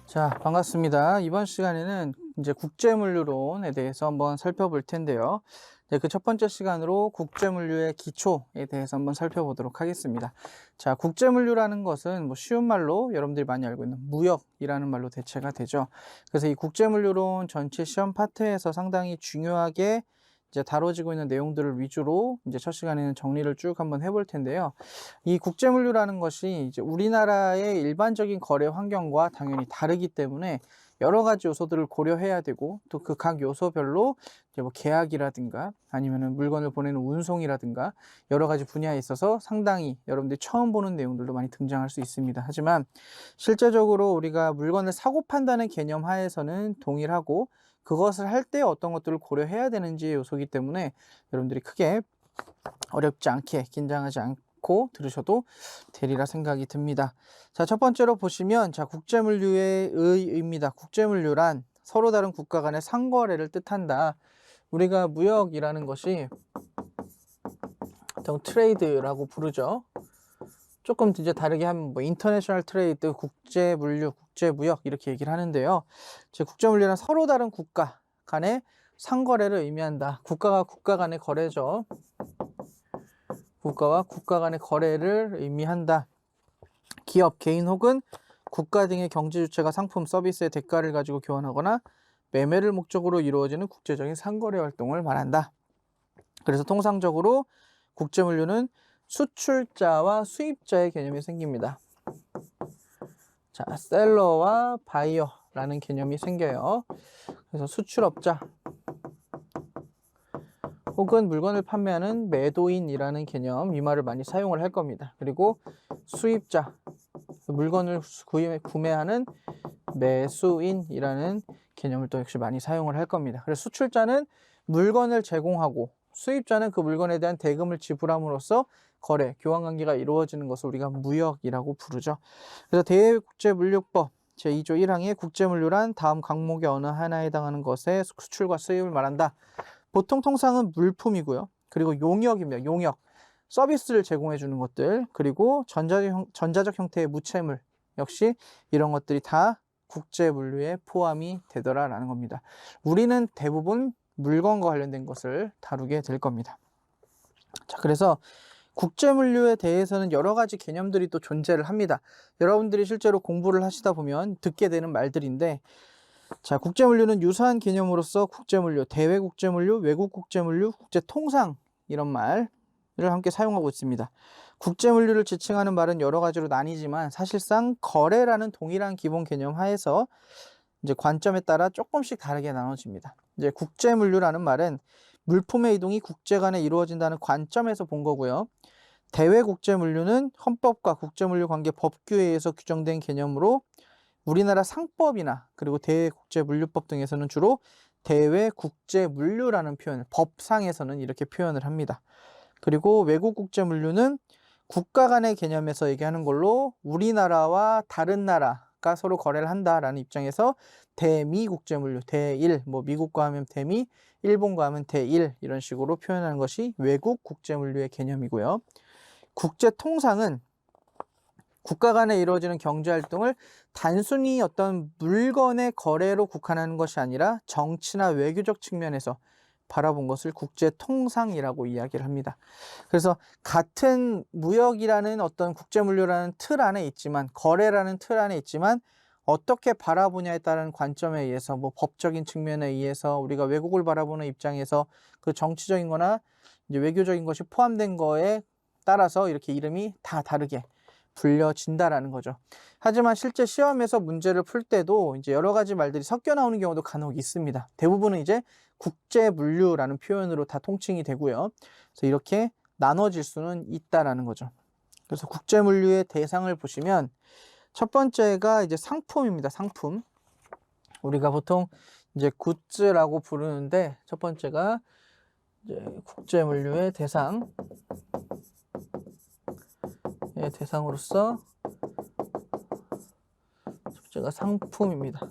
자, 반갑습니다. 이번 시간에는 이제 국제물류론에 대해서 한번 살펴볼 텐데요. 그 첫 번째 시간으로 국제물류의 기초에 대해서 한번 살펴보도록 하겠습니다. 자, 국제물류라는 것은 뭐 쉬운 말로 여러분들이 많이 알고 있는 무역이라는 말로 대체가 되죠. 그래서 이 국제물류론 전체 시험 파트에서 상당히 중요하게 이제 다뤄지고 있는 내용들을 위주로 이제 첫 시간에는 정리를 쭉 한번 해볼 텐데요. 이 국제물류라는 것이 이제 우리나라의 일반적인 거래 환경과 당연히 다르기 때문에 여러 가지 요소들을 고려해야 되고, 또 그 각 요소별로 이제 뭐 계약이라든가 아니면은 물건을 보내는 운송이라든가 여러 가지 분야에 있어서 상당히 여러분들이 처음 보는 내용들도 많이 등장할 수 있습니다. 하지만 실제적으로 우리가 물건을 사고 판다는 개념 하에서는 동일하고, 그것을 할 때 어떤 것들을 고려해야 되는지 요소이기 때문에 여러분들이 크게 어렵지 않게 긴장하지 않고 들으셔도 되리라 생각이 듭니다. 자, 첫 번째로 보시면, 자, 국제물류의 의의입니다. 국제물류란 서로 다른 국가 간의 상거래를 뜻한다. 우리가 무역이라는 것이 보통 트레이드라고 부르죠. 조금 이제 다르게 하면 뭐 인터내셔널 트레이드, 국제물류, 국제무역 이렇게 얘기를 하는데요. 제 국제물류란 서로 다른 국가 간의 상거래를 의미한다. 국가와 국가 간의 거래죠. 국가와 국가 간의 거래를 의미한다. 기업, 개인 혹은 국가 등의 경제 주체가 상품, 서비스의 대가를 가지고 교환하거나 매매를 목적으로 이루어지는 국제적인 상거래 활동을 말한다. 그래서 통상적으로 국제물류는 수출자와 수입자의 개념이 생깁니다. 자, 셀러와 바이어라는 개념이 생겨요. 그래서 수출업자 혹은 물건을 판매하는 매도인이라는 개념, 이 말을 많이 사용을 할 겁니다. 그리고 수입자, 물건을 구매하는 매수인이라는 개념을 또 역시 많이 사용을 할 겁니다. 그래서 수출자는 물건을 제공하고, 수입자는 그 물건에 대한 대금을 지불함으로써 거래, 교환관계가 이루어지는 것을 우리가 무역이라고 부르죠. 그래서 대외국제물류법 제2조 1항의 국제물류란 다음 항목의 어느 하나에 해당하는 것의 수출과 수입을 말한다. 보통 통상은 물품이고요. 그리고 용역입니다. 용역. 서비스를 제공해 주는 것들, 그리고 전자적 형태의 무채물, 역시 이런 것들이 다 국제물류에 포함이 되더라라는 겁니다. 우리는 대부분 물건과 관련된 것을 다루게 될 겁니다. 자, 그래서 국제물류에 대해서는 여러 가지 개념들이 또 존재를 합니다. 여러분들이 실제로 공부를 하시다 보면 듣게 되는 말들인데, 자, 국제물류는 유사한 개념으로서 국제물류, 대외국제물류, 외국국제물류, 국제통상 이런 말을 함께 사용하고 있습니다. 국제물류를 지칭하는 말은 여러 가지로 나뉘지만 사실상 거래라는 동일한 기본 개념 하에서 이제 관점에 따라 조금씩 다르게 나눠집니다. 이제 국제물류라는 말은 물품의 이동이 국제 간에 이루어진다는 관점에서 본 거고요. 대외국제물류는 헌법과 국제물류 관계 법규에 의해서 규정된 개념으로 우리나라 상법이나 그리고 대외국제물류법 등에서는 주로 대외국제물류라는 표현을, 법상에서는 이렇게 표현을 합니다. 그리고 외국국제물류는 국가 간의 개념에서 얘기하는 걸로 우리나라와 다른 나라가 서로 거래를 한다라는 입장에서 대미국제물류, 대일, 뭐 미국과 하면 대미, 일본과 하면 대일, 이런 식으로 표현하는 것이 외국국제물류의 개념이고요. 국제통상은 국가 간에 이루어지는 경제활동을 단순히 어떤 물건의 거래로 국한하는 것이 아니라 정치나 외교적 측면에서 바라본 것을 국제통상이라고 이야기를 합니다. 그래서 같은 무역이라는 어떤 국제물류라는 틀 안에 있지만, 거래라는 틀 안에 있지만, 어떻게 바라보냐에 따른 관점에 의해서, 뭐 법적인 측면에 의해서, 우리가 외국을 바라보는 입장에서 그 정치적인 거나 이제 외교적인 것이 포함된 거에 따라서 이렇게 이름이 다 다르게 불려진다라는 거죠. 하지만 실제 시험에서 문제를 풀 때도 이제 여러 가지 말들이 섞여 나오는 경우도 간혹 있습니다. 대부분은 이제 국제물류라는 표현으로 다 통칭이 되고요. 그래서 이렇게 나눠질 수는 있다라는 거죠. 그래서 국제물류의 대상을 보시면 첫 번째가 이제 상품입니다. 상품. 우리가 보통 이제 굿즈라고 부르는데, 첫 번째가 이제 국제물류의 대상으로서 첫 제가 상품입니다.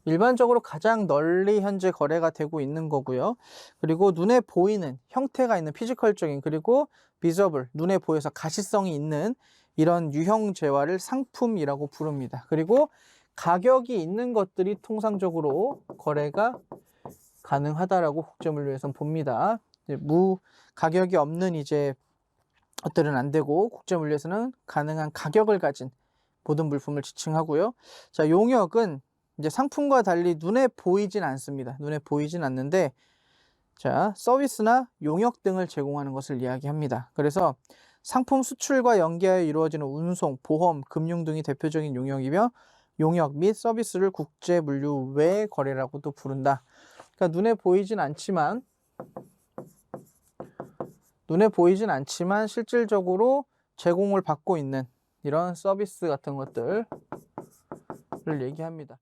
일반적으로 가장 널리 현재 거래가 되고 있는 거고요. 그리고 눈에 보이는 형태가 있는 피지컬적인, 그리고 비저블, 눈에 보여서 가시성이 있는 이런 유형 재화를 상품이라고 부릅니다. 그리고 가격이 있는 것들이 통상적으로 거래가 가능하다라고 국제물류에서는 봅니다. 가격이 없는 것들은 안 되고, 국제물류에서는 가능한 가격을 가진 모든 물품을 지칭하고요. 자, 용역은 이제 상품과 달리 눈에 보이진 않습니다. 눈에 보이진 않는데, 자, 서비스나 용역 등을 제공하는 것을 이야기합니다. 그래서 상품 수출과 연계하여 이루어지는 운송, 보험, 금융 등이 대표적인 용역이며, 용역 및 서비스를 국제 물류 외 거래라고도 부른다. 그러니까 눈에 보이진 않지만 실질적으로 제공을 받고 있는 이런 서비스 같은 것들을 얘기합니다.